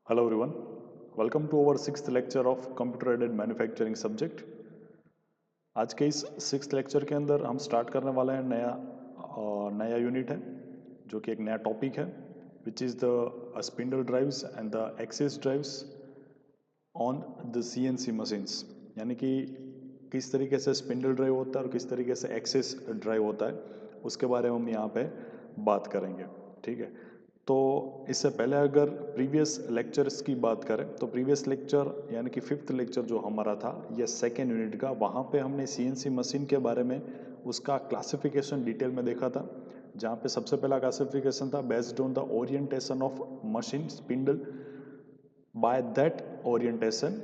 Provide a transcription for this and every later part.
Hello everyone, welcome to our sixth lecture of computer aided manufacturing subject। आज के इस sixth lecture के अंदर हम स्टार्ट करने वाले हैं नया यूनिट है जो कि एक नया टॉपिक है which is the spindle drives and the axis drives on the CNC machines. यानी कि किस तरीके से स्पिंडल ड्राइव होता है और किस तरीके से एक्सिस ड्राइव होता है उसके बारे में हम यहाँ पे बात करेंगे। ठीक है, तो इससे पहले अगर प्रीवियस लेक्चर्स की बात करें तो प्रीवियस लेक्चर यानी कि फिफ्थ लेक्चर जो हमारा था ये सेकेंड यूनिट का, वहाँ पे हमने CNC मशीन के बारे में उसका क्लासिफिकेशन डिटेल में देखा था। जहाँ पे सबसे पहला क्लासिफिकेशन था based on the orientation of machine spindle. By that orientation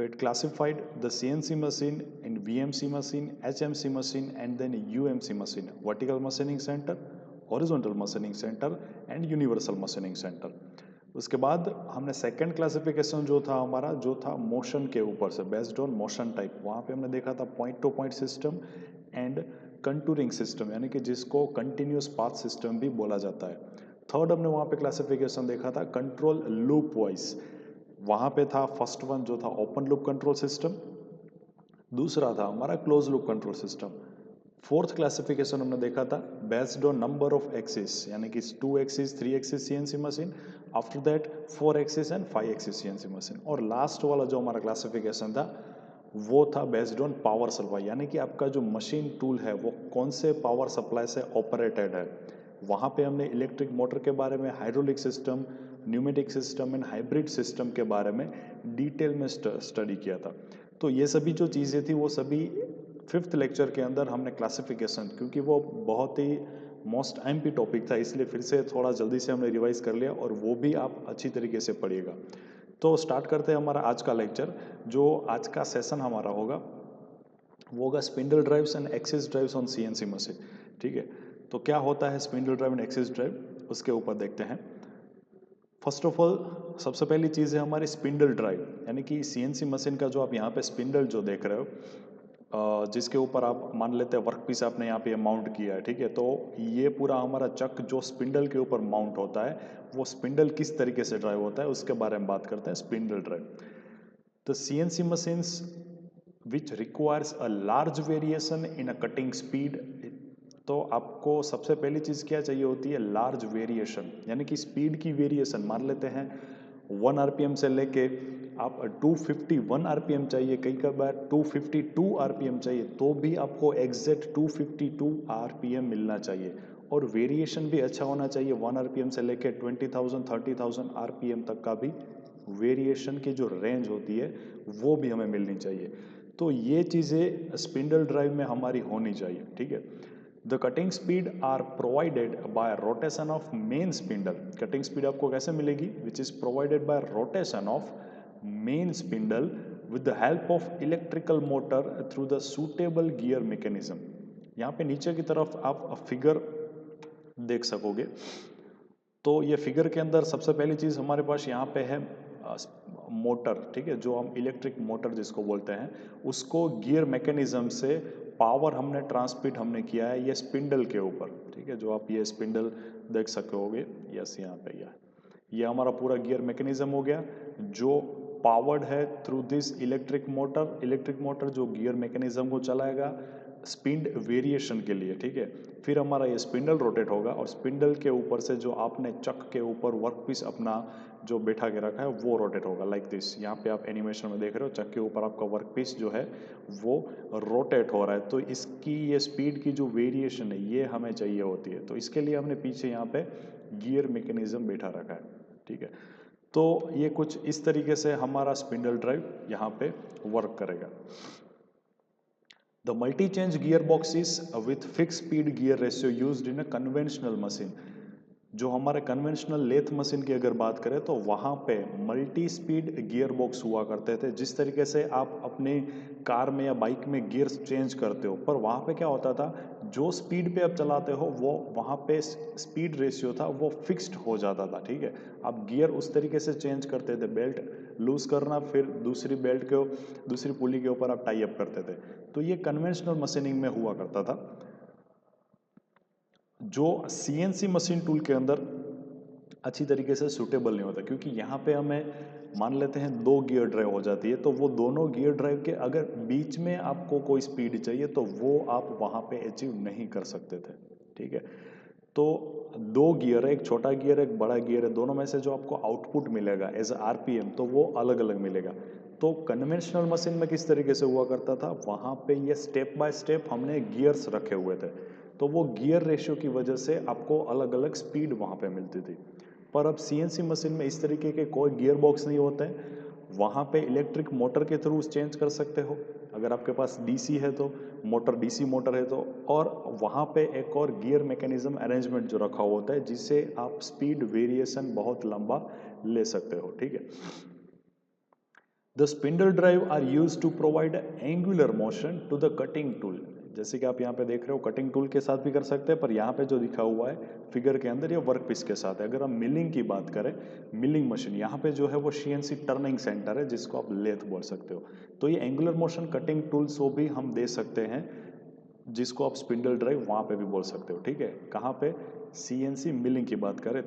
it classified the CNC machine in VMC machine, HMC machine and then UMC machine, vertical machining center, horizontal machining center and universal machining center। उसके बाद हमने second classification जो था हमारा जो था motion के ऊपर से बेस्ड ऑन मोशन टाइप, वहाँ पे हमने देखा था point two point system and contouring system यानी कि जिसको कंटिन्यूस पाथ सिस्टम भी बोला जाता है। थर्ड हमने वहाँ पे क्लासिफिकेशन देखा था कंट्रोल लूप वाइज, वहाँ पे था फर्स्ट वन जो था ओपन लूप कंट्रोल सिस्टम, दूसरा था हमारा close loop control system. Fourth classification हमने देखा था based on number of axis यानी कि 2 axis 3 axis CNC machine, after that 4 axis and 5 axis CNC machine. और लास्ट वाला जो हमारा क्लासिफिकेशन था वो था बेस्ड ऑन पावर सप्लाई यानी कि आपका जो मशीन टूल है वो कौन से पावर सप्लाई से ऑपरेटेड है। वहाँ पे हमने इलेक्ट्रिक मोटर के बारे में, hydraulic system, pneumatic system and hybrid system के बारे में डिटेल में स्टडी किया था। तो ये सभी जो चीज़ें थी वो सभी फिफ्थ लेक्चर के अंदर हमने क्लासिफिकेशन, क्योंकि वो बहुत ही मोस्ट MP टॉपिक था इसलिए फिर से थोड़ा जल्दी से हमने रिवाइज कर लिया और वो भी आप अच्छी तरीके से पढ़िएगा। तो स्टार्ट करते हैं हमारा आज का लेक्चर। जो आज का सेशन हमारा होगा वो होगा spindle drives and axis drives on CNC machine. ठीक है, तो क्या होता है spindle drive and axis drive उसके ऊपर देखते हैं। फर्स्ट ऑफ ऑल सबसे पहली चीज़ है हमारी स्पिंडल ड्राइव यानी कि CNC मशीन का जो आप यहाँ पे स्पिंडल जो देख रहे हो, जिसके ऊपर आप मान लेते हैं वर्क पीस आपने यहाँ पे माउंट किया है। ठीक है, तो ये पूरा हमारा चक जो स्पिंडल के ऊपर माउंट होता है वो स्पिंडल किस तरीके से ड्राइव होता है उसके बारे में बात करते हैं। Spindle drive the CNC machines which requires a large variation in a cutting speed। तो आपको सबसे पहली चीज़ क्या चाहिए होती है, लार्ज वेरिएशन यानी कि स्पीड की वेरिएशन। मान लेते हैं 1 RPM से लेके आप 251 RPM चाहिए, कई कई बार 252 RPM चाहिए, तो भी आपको एग्जैक्ट 252 RPM मिलना चाहिए। और वेरिएशन भी अच्छा होना चाहिए, 1 RPM से लेके 20,000 30,000 RPM तक का भी वेरिएशन की जो रेंज होती है वो भी हमें मिलनी चाहिए। तो ये चीज़ें स्पिंडल ड्राइव में हमारी होनी चाहिए। ठीक है, the cutting speed are provided by rotation of main spindle. Cutting speed आपको कैसे मिलेगी, which is provided by rotation of main spindle with the help of electrical motor through the suitable gear mechanism. यहाँ पे नीचे की तरफ आप figure देख सकोगे। तो ये फिगर के अंदर सबसे पहली चीज़ हमारे पास यहाँ पे है मोटर। ठीक है, जो हम इलेक्ट्रिक मोटर जिसको बोलते हैं उसको गियर मैकेनिज्म से पावर हमने ट्रांसमिट हमने किया है ये स्पिंडल के ऊपर। ठीक है, जो आप ये स्पिंडल देख सकोगे, यस यहाँ पे ये हमारा पूरा गियर मैकेनिज्म हो गया जो पावर्ड है through this electric motor. Electric motor जो गियर मैकेनिज्म को चलाएगा स्पिंड वेरिएशन के लिए। ठीक है, फिर हमारा ये स्पिंडल रोटेट होगा और स्पिंडल के ऊपर से जो आपने चक के ऊपर वर्कपीस अपना जो बैठा के रखा है वो रोटेट होगा लाइक दिस। यहाँ पे आप एनिमेशन में देख रहे हो चक के ऊपर आपका वर्कपीस जो है वो रोटेट हो रहा है। तो इसकी ये स्पीड की जो वेरिएशन है ये हमें चाहिए होती है, तो इसके लिए हमने पीछे यहाँ पे गियर मैकेनिज्म बैठा रखा है। ठीक है, तो ये कुछ इस तरीके से हमारा स्पिंडल ड्राइव यहाँ पे वर्क करेगा। The multi-change gearbox is with fixed speed gear ratio used in a conventional machine। जो हमारे कन्वेंशनल लेथ मशीन की अगर बात करें तो वहाँ पे मल्टी स्पीड गियर बॉक्स हुआ करते थे। जिस तरीके से आप अपने कार में या बाइक में गियर्स चेंज करते हो, पर वहाँ पे क्या होता था जो स्पीड पे आप चलाते हो वो वहाँ पे स्पीड रेशियो था वो फिक्स्ड हो जाता था। ठीक है, आप गियर उस तरीके से चेंज करते थे, बेल्ट लूज करना फिर दूसरी बेल्ट को दूसरी पुली के ऊपर आप टाई अप करते थे। तो ये कन्वेंशनल मशीनिंग में हुआ करता था। जो CNC मशीन टूल के अंदर अच्छी तरीके से सूटेबल नहीं होता, क्योंकि यहाँ पे हमें मान लेते हैं 2 गियर ड्राइव हो जाती है, तो वो दोनों गियर ड्राइव के अगर बीच में आपको कोई स्पीड चाहिए तो वो आप वहाँ पे अचीव नहीं कर सकते थे। ठीक है, तो 2 गियर है, एक छोटा गियर है, एक बड़ा गियर है, दोनों में से जो आपको आउटपुट मिलेगा एज आरपीएम तो वो अलग अलग मिलेगा। तो कन्वेंशनल मशीन में किस तरीके से हुआ करता था, वहाँ पे ये स्टेप बाय स्टेप हमने गियर्स रखे हुए थे, तो वो गियर रेशियो की वजह से आपको अलग अलग स्पीड वहाँ पे मिलती थी। पर अब सीएनसी मशीन में इस तरीके के कोई गियर बॉक्स नहीं होते हैं, वहाँ पे इलेक्ट्रिक मोटर के थ्रू चेंज कर सकते हो, अगर आपके पास डीसी है तो, मोटर डीसी मोटर है तो, और वहाँ पे एक और गियर मैकेनिज्म अरेंजमेंट जो रखा होता है जिससे आप स्पीड वेरिएशन बहुत लंबा ले सकते हो। ठीक है, the spindle drive are use to provide angular motion to the cutting tool. जैसे कि आप यहाँ पे देख रहे हो कटिंग टूल के साथ भी कर सकते हैं, पर यहाँ पे जो लिखा हुआ है फिगर के अंदर ये वर्क पीस के साथ है। अगर हम मिलिंग की बात करें, मिलिंग मशीन यहाँ पे जो है वो सीएनसी टर्निंग सेंटर है जिसको आप लेथ बोल सकते हो। तो ये एंगुलर मोशन कटिंग टूल्स वो भी हम दे सकते हैं जिसको आप स्पिंडल ड्राइव वहाँ पे भी बोल सकते हो। ठीक है, कहाँ पे, सीएनसी मिलिंग की बात करें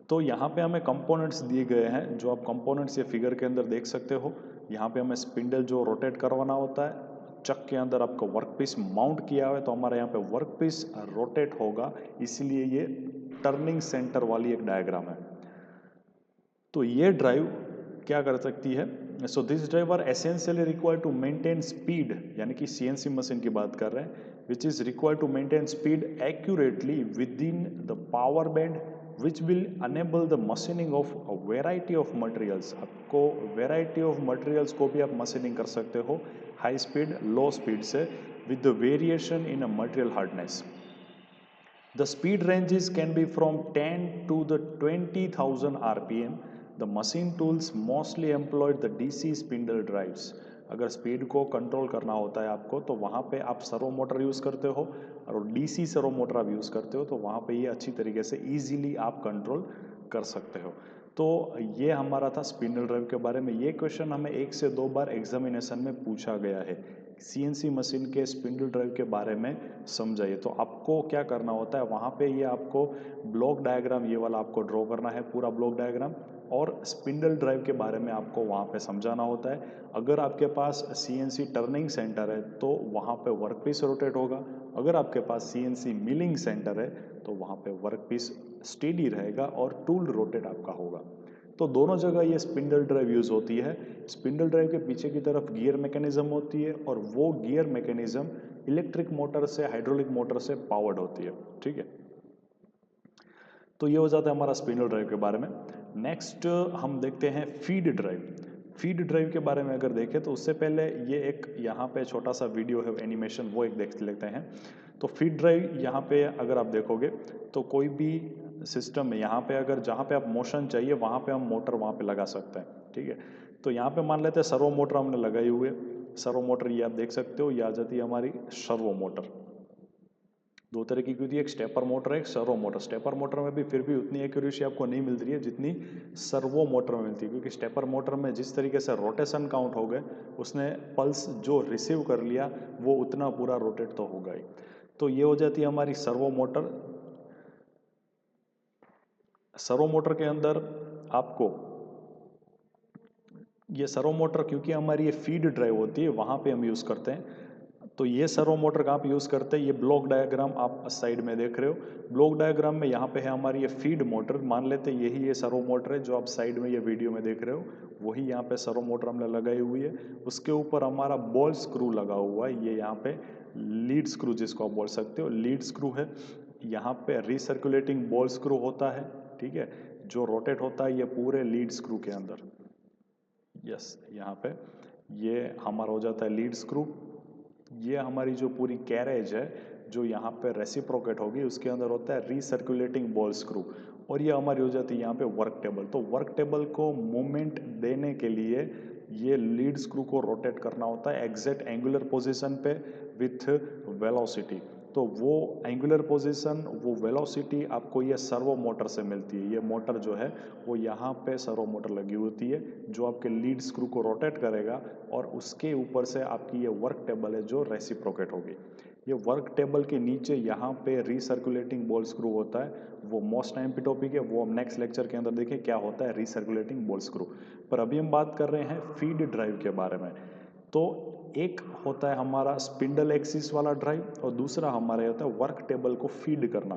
तो यहाँ पे हमें कंपोनेंट्स दिए गए हैं, जो आप कंपोनेंट्स ये फिगर के अंदर देख सकते हो। यहाँ पे हमें स्पिंडल जो रोटेट करवाना होता है, चक के अंदर आपका वर्क पीस माउंट किया हुआ है, तो हमारे यहाँ पे वर्क पीस रोटेट होगा, इसलिए ये टर्निंग सेंटर वाली एक डायग्राम है। तो ये ड्राइव क्या कर सकती है, so this drive are essentially required to maintain speed, यानी कि सीएनसी मशीन की बात कर रहे हैं, which is required to maintain speed accurately within the power band which will enable the machining of a variety of materials. आपको variety of materials को भी आप मशीनिंग कर सकते हो हाई स्पीड लो स्पीड से, with the variation in a material hardness. The speed ranges can be from 10 to the 20,000 RPM. The machine tools mostly employed the DC spindle drives. अगर speed को control करना होता है आपको, तो वहाँ पे आप सर्वो मोटर यूज़ करते हो, और डीसी सर्वो मोटर आप यूज़ करते हो, तो वहाँ पे ये अच्छी तरीके से इजीली आप कंट्रोल कर सकते हो। तो ये हमारा था स्पिंडल ड्राइव के बारे में। ये क्वेश्चन हमें 1 से 2 बार एग्जामिनेशन में पूछा गया है, सीएनसी मशीन के स्पिंडल ड्राइव के बारे में समझाइए। तो आपको क्या करना होता है, वहाँ पे ये आपको ब्लॉक डायग्राम ये वाला आपको ड्रॉ करना है, पूरा ब्लॉक डायग्राम, और स्पिंडल ड्राइव के बारे में आपको वहाँ पे समझाना होता है। अगर आपके पास सीएनसी टर्निंग सेंटर है तो वहाँ पे वर्क पीस रोटेट होगा, अगर आपके पास सीएनसी मिलिंग सेंटर है तो वहाँ पे वर्क पीस स्टेडी रहेगा और टूल रोटेट आपका होगा। तो दोनों जगह ये स्पिंडल ड्राइव यूज़ होती है। स्पिंडल ड्राइव के पीछे की तरफ गियर मैकेनिज्म होती है, और वो गियर मैकेनिज्म इलेक्ट्रिक मोटर से, हाइड्रोलिक मोटर से पावर्ड होती है। ठीक है, तो ये हो जाता है हमारा स्पिंडल ड्राइव के बारे में। नेक्स्ट हम देखते हैं फीड ड्राइव। फीड ड्राइव के बारे में अगर देखें तो उससे पहले ये एक यहाँ पे छोटा सा वीडियो है एनिमेशन, वो एक देख लेते हैं। तो फीड ड्राइव यहाँ पे अगर आप देखोगे तो कोई भी सिस्टम में यहाँ पे अगर जहाँ पे आप मोशन चाहिए वहाँ पे हम मोटर वहाँ पे लगा सकते हैं। ठीक है, तो यहाँ पे मान लेते हैं सर्वो मोटर हमने लगाई हुई है। सर्वो मोटर ये आप देख सकते हो, ये आ जाती है हमारी सर्वो मोटर। दो तरह की होती है, एक स्टेपर मोटर है, एक सर्वो मोटर। स्टेपर मोटर में भी फिर भी उतनी एक्यूरेसी आपको नहीं मिल रही है जितनी सर्वो मोटर में मिलती है, क्योंकि स्टेपर मोटर में जिस तरीके से रोटेशन काउंट हो गए, उसने पल्स जो रिसीव कर लिया वो उतना पूरा रोटेट तो होगा ही। तो ये हो जाती है हमारी सर्वो मोटर। सर्वो मोटर के अंदर आपको ये सर्वो मोटर, क्योंकि हमारी ये फीड ड्राइव होती है, वहाँ पे हम यूज़ करते हैं। तो ये सर्वो मोटर का आप यूज़ करते हैं। ये ब्लॉक डायग्राम आप साइड में देख रहे हो, ब्लॉक डायग्राम में यहाँ पे है हमारी ये फीड मोटर, मान लेते हैं यही ये सर्वो मोटर है जो आप साइड में ये वीडियो में देख रहे हो, वही यहाँ पे सर्वो मोटर हमने लगाई हुई है। उसके ऊपर हमारा बॉल स्क्रू लगा हुआ है, ये यहाँ पे लीड स्क्रू जिसको आप बोल सकते हो, लीड स्क्रू है। यहाँ पे रिसर्कुलेटिंग बॉल स्क्रू होता है, ठीक है, जो रोटेट होता है ये पूरे लीड स्क्रू के अंदर। यस, यहाँ पे ये हमारा हो जाता है लीड स्क्रू। ये हमारी जो पूरी कैरेज है जो यहाँ पे रेसिप्रोकेट होगी, उसके अंदर होता है रिसर्कुलेटिंग बॉल स्क्रू, और ये हमारी हो जाती है यहाँ पे वर्क टेबल। तो वर्क टेबल को मूवमेंट देने के लिए ये लीड स्क्रू को रोटेट करना होता है एग्जैक्ट एंगुलर पोजीशन पे विथ वेलोसिटी। तो वो एंगुलर पोजीशन, वो वेलोसिटी आपको ये सर्वो मोटर से मिलती है। ये मोटर जो है वो यहाँ पे सर्वो मोटर लगी होती है जो आपके लीड स्क्रू को रोटेट करेगा और उसके ऊपर से आपकी ये वर्क टेबल है जो रेसिप्रोकेट होगी। ये वर्क टेबल के नीचे यहाँ पे रिसर्कुलेटिंग बॉल स्क्रू होता है, वो मोस्ट टाइम पे टॉपिक है, वो हम नेक्स्ट लेक्चर के अंदर देखें क्या होता है रिसर्कुलेटिंग बॉल स्क्रू। पर अभी हम बात कर रहे हैं फीड ड्राइव के बारे में। तो एक होता है हमारा स्पिंडल एक्सिस वाला ड्राइव और दूसरा हमारा होता है वर्क टेबल को फीड करना।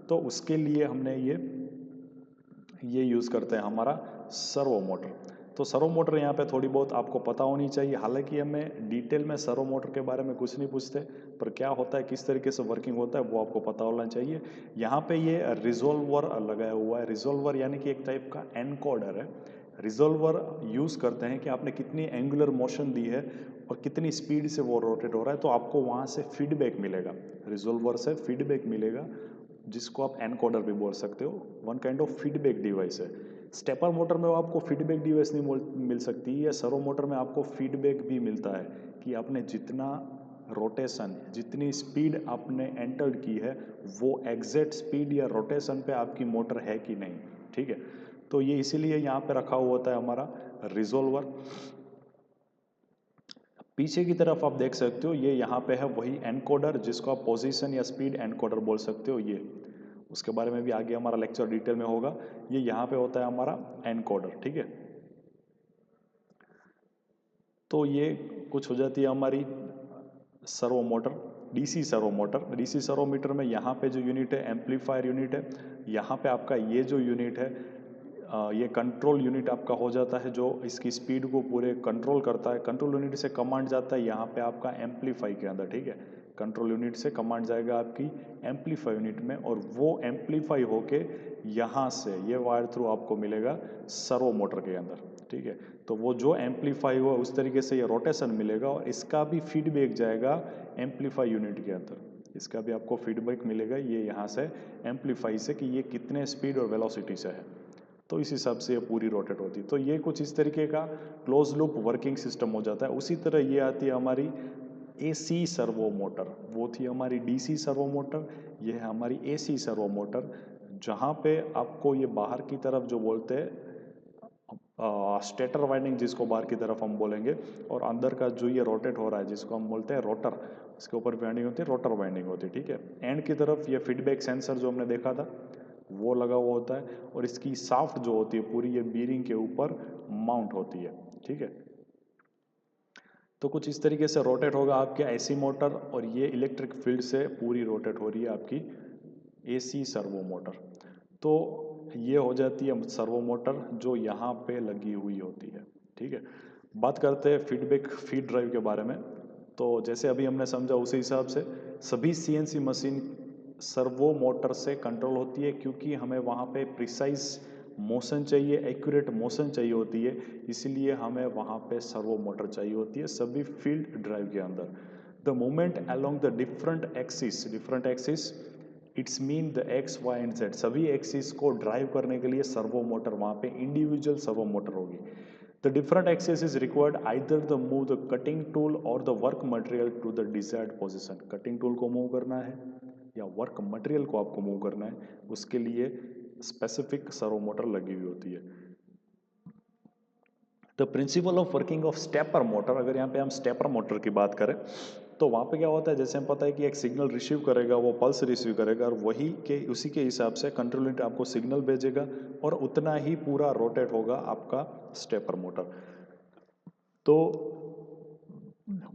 तो उसके लिए हमने ये यूज़ करते हैं हमारा सर्वो मोटर। तो सर्वो मोटर यहाँ पे थोड़ी बहुत आपको पता होनी चाहिए। हालांकि हमें डिटेल में सर्वो मोटर के बारे में कुछ नहीं पूछते, पर क्या होता है किस तरीके से वर्किंग होता है वो आपको पता होना चाहिए। यहाँ पे ये रिजोल्वर लगाया हुआ है। रिजोल्वर यानी कि एक टाइप का एनकोडर है। रिजोल्वर यूज़ करते हैं कि आपने कितनी एंगुलर मोशन दी है और कितनी स्पीड से वो रोटेट हो रहा है, तो आपको वहाँ से फीडबैक मिलेगा। रिजोल्वर से फीडबैक मिलेगा जिसको आप एनकोडर भी बोल सकते हो। One kind of feedback device है। स्टेपर मोटर में आपको फीडबैक डिवाइस नहीं मिल सकती है। सर्वो मोटर में आपको फीडबैक भी मिलता है कि आपने जितना रोटेशन, जितनी स्पीड आपने एंटर्ड की है वो एग्जैक्ट स्पीड या रोटेशन पे आपकी मोटर है कि नहीं। ठीक है, तो ये इसीलिए यहाँ पे रखा हुआ होता है हमारा रिजोल्वर। पीछे की तरफ आप देख सकते हो ये यहाँ पे है वही एनकोडर जिसको आप पोजीशन या स्पीड एनकोडर बोल सकते हो। ये उसके बारे में भी आगे हमारा लेक्चर डिटेल में होगा। ये यहाँ पे होता है हमारा एनकोडर। ठीक है, तो ये कुछ हो जाती है हमारी servo motor, DC servo motor. DC servo meter में यहाँ पे जो यूनिट है एम्पलीफायर यूनिट है। यहाँ पे आपका ये जो यूनिट है ये कंट्रोल यूनिट आपका हो जाता है जो इसकी स्पीड को पूरे कंट्रोल करता है। कंट्रोल यूनिट से कमांड जाता है यहाँ पे आपका एम्पलीफाई के अंदर। ठीक है, कंट्रोल यूनिट से कमांड जाएगा आपकी एम्पलीफाई यूनिट में और वो एम्पलीफाई होके यहाँ से ये वायर थ्रू आपको मिलेगा सर्वो मोटर के अंदर। ठीक है, तो वो जो एम्पलीफाई हुआ उस तरीके से ये रोटेशन मिलेगा और इसका भी फीडबैक जाएगा एम्पलीफाई यूनिट के अंदर। इसका भी आपको फीडबैक मिलेगा ये यहाँ से एम्पलीफाई से कि ये कितने स्पीड और वेलोसिटी से है, तो इस हिसाब से ये पूरी रोटेट होती है। तो ये कुछ इस तरीके का क्लोज लूप वर्किंग सिस्टम हो जाता है। उसी तरह ये आती है हमारी एसी सर्वो मोटर। वो थी हमारी डीसी सर्वो मोटर, ये है हमारी एसी सर्वो मोटर जहाँ पे आपको ये बाहर की तरफ जो बोलते हैं स्टेटर वाइंडिंग जिसको बाहर की तरफ हम बोलेंगे, और अंदर का जो ये रोटेट हो रहा है जिसको हम बोलते हैं रोटर, इसके ऊपर वाइंडिंग होती है, रोटर वाइंडिंग होती है। ठीक है, एंड की तरफ ये फीडबैक सेंसर जो हमने देखा था वो लगा हुआ होता है और इसकी शाफ्ट जो होती है पूरी ये बीरिंग के ऊपर माउंट होती है। ठीक है, तो कुछ इस तरीके से रोटेट होगा आपके एसी मोटर और ये इलेक्ट्रिक फील्ड से पूरी रोटेट हो रही है आपकी एसी सर्वो मोटर। तो ये हो जाती है सर्वो मोटर जो यहाँ पे लगी हुई होती है। ठीक है, बात करते हैं फीडबैक फीड ड्राइव के बारे में। तो जैसे अभी हमने समझा उसी हिसाब से सभी सीएनसी मशीन सर्वो मोटर से कंट्रोल होती है क्योंकि हमें वहाँ पे प्रिसाइज मोशन चाहिए, एक्यूरेट मोशन चाहिए होती है, इसलिए हमें वहाँ पे सर्वो मोटर चाहिए होती है सभी फील्ड ड्राइव के अंदर। The movement along the different axis it's mean the X Y and Z, सभी एक्सिस को ड्राइव करने के लिए सर्वो मोटर वहाँ पे इंडिविजुअल सर्वो मोटर होगी। The different axis is required either the move the cutting tool और the work material to the desired position. Cutting tool को मूव करना है या वर्क मटेरियल को आपको मूव करना है, उसके लिए स्पेसिफिक सर्वो मोटर लगी हुई होती है। The principle of working of stepper motor, अगर यहाँ पे हम स्टेपर मोटर की बात करें तो वहाँ पे क्या होता है, जैसे हम पता है कि एक सिग्नल रिसीव करेगा, वो पल्स रिसीव करेगा और वही के उसी के हिसाब से कंट्रोल यूनिट आपको सिग्नल भेजेगा और उतना ही पूरा रोटेट होगा आपका स्टेपर मोटर। तो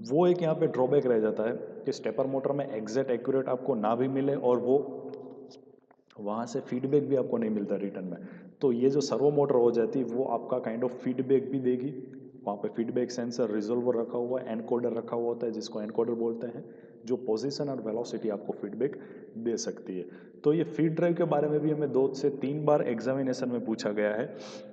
वो एक यहाँ पे ड्रॉबैक रह जाता है कि स्टेपर मोटर में एग्जैक्ट एक्यूरेट आपको ना भी मिले और वो वहाँ से फीडबैक भी आपको नहीं मिलता रिटर्न में। तो ये जो सर्वो मोटर हो जाती है वो आपका काइंड ऑफ फीडबैक भी देगी। वहाँ पे फीडबैक सेंसर, रिजोल्वर रखा हुआ है, एनकोडर रखा हुआ होता है जिसको एनकोडर बोलते हैं, जो पोजीशन और वेलोसिटी आपको फीडबैक दे सकती है। तो ये फीड ड्राइव के बारे में भी हमें 2 से 3 बार एग्जामिनेशन में पूछा गया है,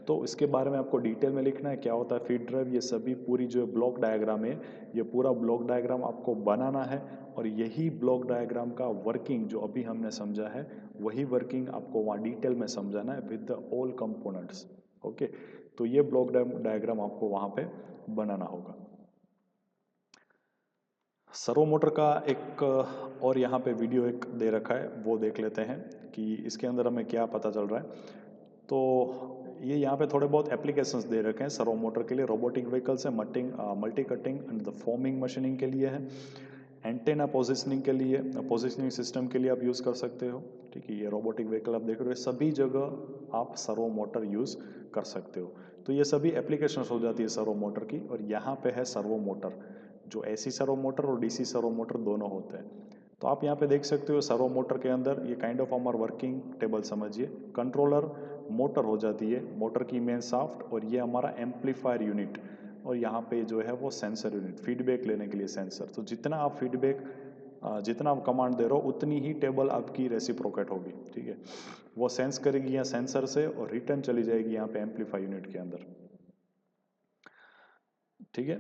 तो इसके बारे में आपको डिटेल में लिखना है क्या होता है फीड ड्राइव। ये सभी पूरी जो ब्लॉक डायग्राम है, ये पूरा ब्लॉक डायग्राम आपको बनाना है और यही ब्लॉक डायग्राम का वर्किंग जो अभी हमने समझा है वही वर्किंग आपको वहाँ डिटेल में समझाना है with the all components. Okay, तो ये ब्लॉक डायग्राम आपको वहाँ पे बनाना होगा। सर्वो मोटर का एक और यहाँ पे वीडियो एक दे रखा है, वो देख लेते हैं कि इसके अंदर हमें क्या पता चल रहा है। तो ये यहाँ पे थोड़े बहुत एप्लीकेशंस दे रखे हैं सर्वो मोटर के लिए। रोबोटिक व्हीकल्स है, multi cutting and the forming machining के लिए है, एंटेना पोजिशनिंग के लिए, पोजिशनिंग सिस्टम के लिए आप यूज़ कर सकते हो। ठीक है, ये रोबोटिक व्हीकल आप देख रहे हो, सभी जगह आप सर्वो मोटर यूज़ कर सकते हो। तो ये सभी एप्लीकेशंस हो जाती है सर्वो मोटर की। और यहाँ पे है सर्वो मोटर, जो एसी सर्वो मोटर और डीसी सर्वो मोटर दोनों होते हैं। तो आप यहाँ पे देख सकते हो सर्वो मोटर के अंदर ये काइंड ऑफ हमारा वर्किंग टेबल समझिए। कंट्रोलर मोटर हो जाती है, मोटर की मेन शाफ्ट, और ये हमारा एम्पलीफायर यूनिट, और यहाँ पे जो है वो सेंसर यूनिट, फीडबैक लेने के लिए सेंसर। तो जितना आप फीडबैक, जितना आप कमांड दे रहे हो उतनी ही टेबल आपकी रेसिप्रोकेट होगी। ठीक है, वो सेंस करेगी यहाँ सेंसर से और रिटर्न चली जाएगी यहाँ पे एम्पलीफायर यूनिट के अंदर। ठीक है,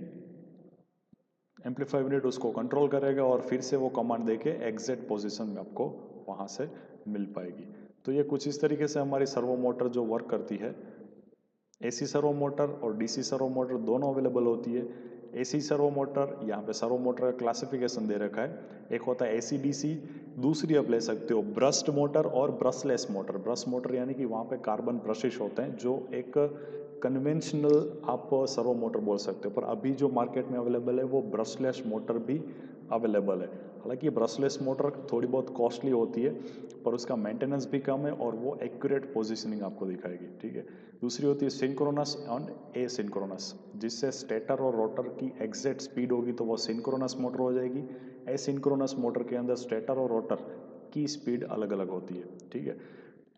एम्पलीफायर यूनिट उसको कंट्रोल करेगा और फिर से वो कमांड देके एग्जैक्ट पोजीशन में आपको वहाँ से मिल पाएगी। तो ये कुछ इस तरीके से हमारी सर्वो मोटर जो वर्क करती है। एसी सर्वो मोटर और डीसी सर्वो मोटर दोनों अवेलेबल होती है। एसी सर्वो मोटर, यहाँ पे सर्वो मोटर का क्लासिफिकेशन दे रखा है। एक होता है एसी डीसी, दूसरी आप ले सकते हो ब्रश्ड मोटर और ब्रशलेस मोटर। ब्रश मोटर यानी कि वहाँ पे कार्बन ब्रशेस होते हैं, जो एक कन्वेंशनल आप सर्वो मोटर बोल सकते हो। पर अभी जो मार्केट में अवेलेबल है वो ब्रशलेस मोटर भी अवेलेबल है। हालांकि ब्रशलेस मोटर थोड़ी बहुत कॉस्टली होती है, पर उसका मेंटेनेंस भी कम है और वो एक्यूरेट पोजीशनिंग आपको दिखाएगी। ठीक है, दूसरी होती है सिंक्रोनस एंड एसिंक्रोनस, जिससे स्टेटर और रोटर की एग्जैक्ट स्पीड होगी तो वो सिंक्रोनस मोटर हो जाएगी। एसिंक्रोनस मोटर के अंदर स्टेटर और रोटर की स्पीड अलग अलग होती है। ठीक है,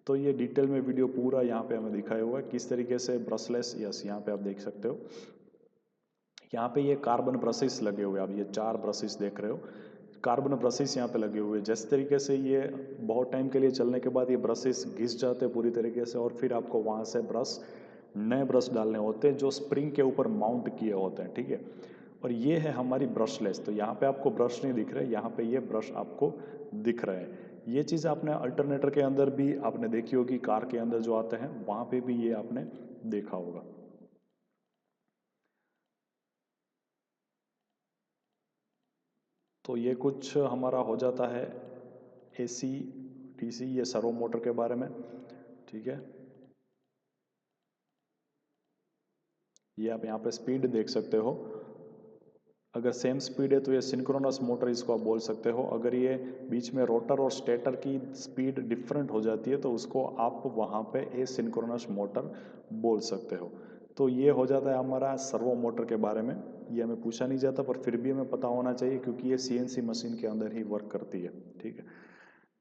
तो ये डिटेल में वीडियो पूरा यहाँ पे हमें दिखाया हुआ है किस तरीके से ब्रशलेस, यस यहाँ पे आप देख सकते हो। यहाँ पे ये कार्बन ब्रशेस लगे हुए, आप ये 4 ब्रशेस देख रहे हो, कार्बन ब्रशेस यहाँ पे लगे हुए। जिस तरीके से ये बहुत टाइम के लिए चलने के बाद ये ब्रशेस घिस जाते हैं पूरी तरीके से, और फिर आपको वहाँ से नए ब्रश डालने होते हैं जो स्प्रिंग के ऊपर माउंट किए होते हैं। ठीक है, और ये है हमारी ब्रशलेस। तो यहाँ पे आपको ब्रश नहीं दिख रहे, यहाँ पे ये ब्रश आपको दिख रहे हैं। ये चीज़ आपने अल्टरनेटर के अंदर भी आपने देखी होगी, कार के अंदर जो आते हैं वहाँ पे भी ये आपने देखा होगा। तो ये कुछ हमारा हो जाता है एसी डीसी, ये सर्वो मोटर के बारे में। ठीक है, ये आप यहाँ पे स्पीड देख सकते हो। अगर सेम स्पीड है तो ये सिंक्रोनस मोटर इसको आप बोल सकते हो। अगर ये बीच में रोटर और स्टेटर की स्पीड डिफरेंट हो जाती है तो उसको आप वहाँ पे एसिंक्रोनस मोटर बोल सकते हो। तो ये हो जाता है हमारा सर्वो मोटर के बारे में। ये हमें पूछा नहीं जाता पर फिर भी हमें पता होना चाहिए क्योंकि ये सीएनसी मशीन के अंदर ही वर्क करती है। ठीक है,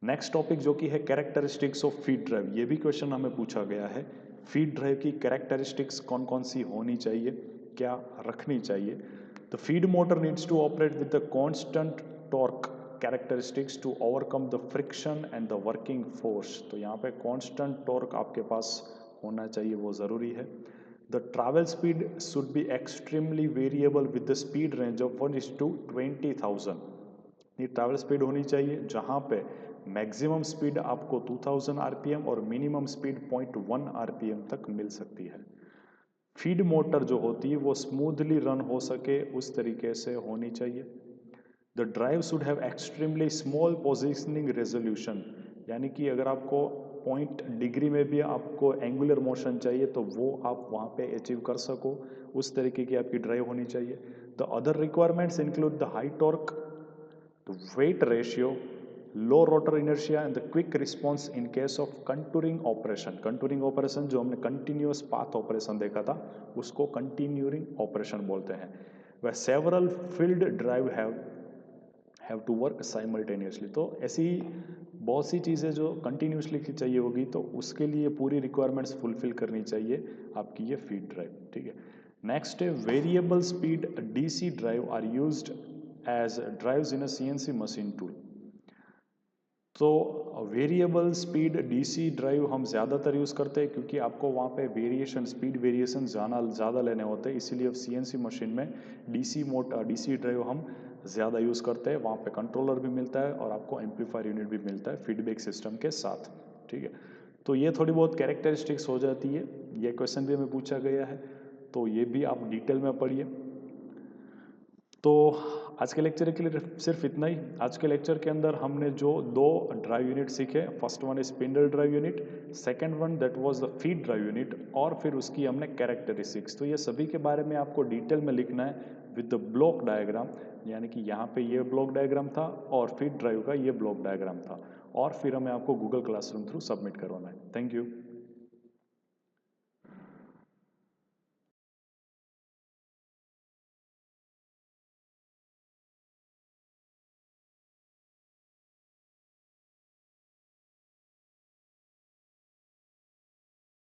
नेक्स्ट टॉपिक जो कि है कैरेक्टरिस्टिक्स ऑफ फीड ड्राइव, ये भी क्वेश्चन हमें पूछा गया है। फीड ड्राइव की कैरेक्टरिस्टिक्स कौन कौन सी होनी चाहिए, क्या रखनी चाहिए। The feed motor needs to operate with the constant torque characteristics to overcome the friction and the working force. तो यहाँ पे कांस्टेंट टॉर्क आपके पास होना चाहिए, वो ज़रूरी है। The travel speed should be extremely variable with the speed range of 1:20,000। ये ट्रैवल स्पीड होनी चाहिए जहाँ पे मैक्सिमम स्पीड आपको 2000 आरपीएम और मिनिमम स्पीड 0.1 आरपीएम तक मिल सकती है। फीड मोटर जो होती है वो स्मूथली रन हो सके उस तरीके से होनी चाहिए। The drive should have extremely small positioning resolution, यानी कि अगर आपको 0.डिग्री में भी आपको एंगुलर मोशन चाहिए तो वो आप वहाँ पे अचीव कर सको, उस तरीके की आपकी ड्राइव होनी चाहिए। The other requirements include the high torque, the weight ratio, low rotor inertia and the quick response in case of contouring operation. contouring operation जो हमने continuous path operation देखा था उसको continuing operation बोलते हैं। वह several field drive have to work simultaneously। तो ऐसी बहुत सी चीज़ें जो कंटिन्यूसली चाहिए होगी तो उसके लिए पूरी रिक्वायरमेंट्स फुलफिल करनी चाहिए आपकी ये फीड ड्राइव। ठीक है, नेक्स्ट है variable speed DC drive are used as drives in a CNC machine tool. तो वेरिएबल स्पीड डीसी ड्राइव हम ज़्यादातर यूज़ करते हैं क्योंकि आपको वहाँ पे वेरिएशन, स्पीड वेरिएशन ज़्यादा लेने होते हैं, इसीलिए सीएनसी मशीन में डीसी ड्राइव हम ज़्यादा यूज़ करते हैं। वहाँ पे कंट्रोलर भी मिलता है और आपको एम्पलीफायर यूनिट भी मिलता है फीडबैक सिस्टम के साथ। ठीक है, तो ये थोड़ी बहुत कैरेक्टरिस्टिक्स हो जाती है, ये क्वेश्चन भी हमें पूछा गया है तो ये भी आप डिटेल में पढ़िए। तो आज के लेक्चर के लिए सिर्फ इतना ही। आज के लेक्चर के अंदर हमने जो दो ड्राइव यूनिट सीखे, first one is spindle drive unit, second one that was the feed drive unit, और फिर उसकी हमने कैरेक्टरिस्टिक्स। तो ये सभी के बारे में आपको डिटेल में लिखना है विद द ब्लॉक डायग्राम, यानी कि यहाँ पे ये ब्लॉक डायग्राम था और फीड ड्राइव का ये ब्लॉक डायग्राम था, और फिर हमें आपको गूगल क्लासरूम थ्रू सबमिट करवाना है। Thank you.